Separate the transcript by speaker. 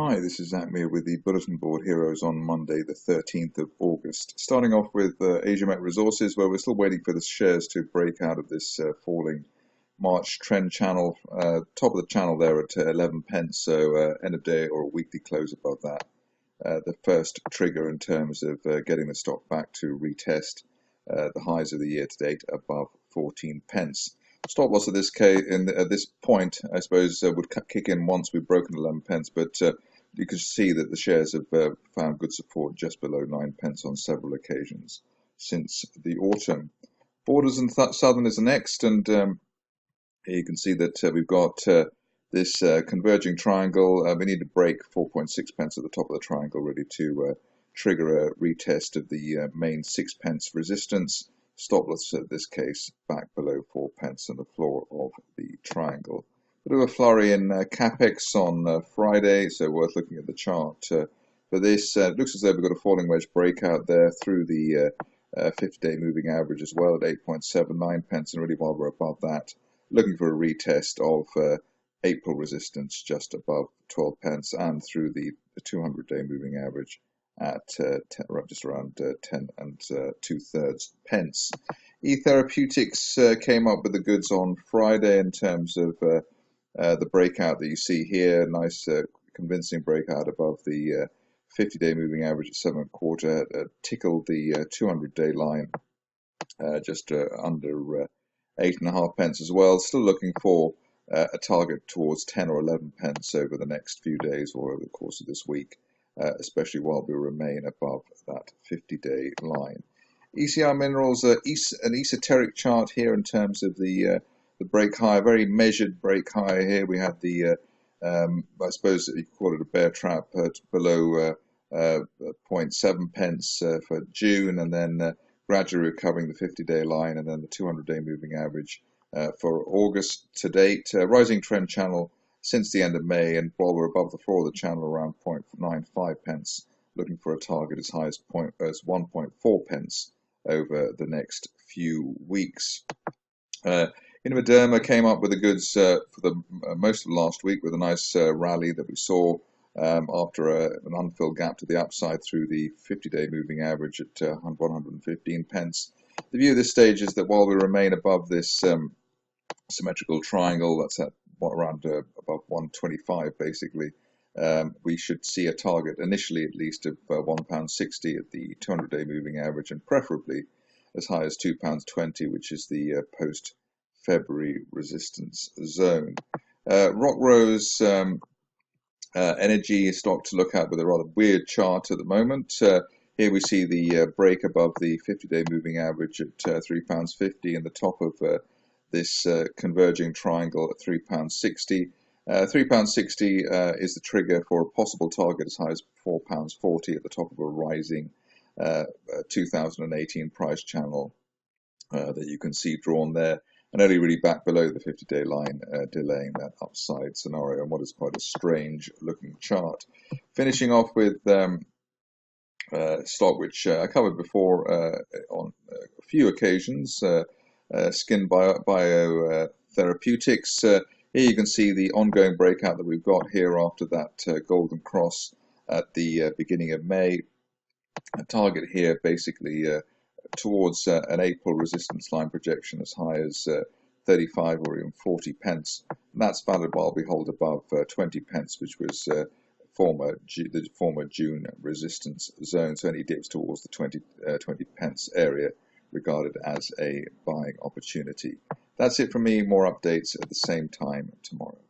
Speaker 1: Hi, this is Zak Mir with the Bulletin Board Heroes on Monday, the 13th of August. Starting off with Asiamet Resources, where we're still waiting for the shares to break out of this falling March trend channel. Top of the channel there at 11 pence, so end of day or a weekly close above that. The first trigger in terms of getting the stock back to retest the highs of the year to date above 14 pence. Stop loss at this point, I suppose, would kick in once we've broken 11 pence, but you can see that the shares have found good support just below 9 pence on several occasions since the autumn. Borders and Southerners are next, and here you can see that we've got this converging triangle. We need to break 4.6 pence at the top of the triangle really to trigger a retest of the main 6 pence resistance. Stop loss at this case back below 4 pence and the floor of the triangle. Bit of a flurry in capex on Friday, so worth looking at the chart for this. It looks as though we've got a falling wedge breakout there through the 50-day moving average as well at 8.79 pence, and really while we're above that, looking for a retest of April resistance just above 12 pence and through the 200-day moving average at just around 10 and 2/3 pence. E-therapeutics came up with the goods on Friday in terms of the breakout that you see here. Nice convincing breakout above the 50-day moving average at 7.25, tickled the 200-day line just under 8.5 pence as well. Still looking for a target towards 10 or 11 pence over the next few days or over the course of this week. Especially while we remain above that 50-day line. ECR Minerals, an esoteric chart here in terms of the break high, very measured break high here. We had the, I suppose you could call it a bear trap below 0.7 pence for June, and then gradually recovering the 50-day line and then the 200-day moving average for August to date. Rising trend channel since the end of May, and while we're above the floor of the channel around 0.95 pence, looking for a target as high as 1.4 pence over the next few weeks. Innovaderma came up with the goods for the most of last week with a nice rally that we saw after an unfilled gap to the upside through the 50-day moving average at 115 pence. The view at this stage is that while we remain above this symmetrical triangle, that's at around above 125 basically, we should see a target initially at least of £1.60 at the 200-day moving average, and preferably as high as £2.20, which is the post-February resistance zone. Rockrose Energy stock to look at with a rather weird chart at the moment. Here we see the break above the 50-day moving average at £3.50 and the top of this converging triangle at £3.60. £3.60 is the trigger for a possible target as high as £4.40 at the top of a rising 2018 price channel that you can see drawn there, and only really back below the 50-day line, delaying that upside scenario and what is quite a strange looking chart. Finishing off with stock which I covered before on a few occasions, Skinbiotherapeutic. Here you can see the ongoing breakout that we've got here after that golden cross at the beginning of May. A target here basically towards an April resistance line projection as high as 35 or even 40 pence. And that's valid while we hold above 20 pence, which was the former June resistance zone. So any dips towards the 20 pence area regarded as a buying opportunity. That's it from me. More updates at the same time tomorrow.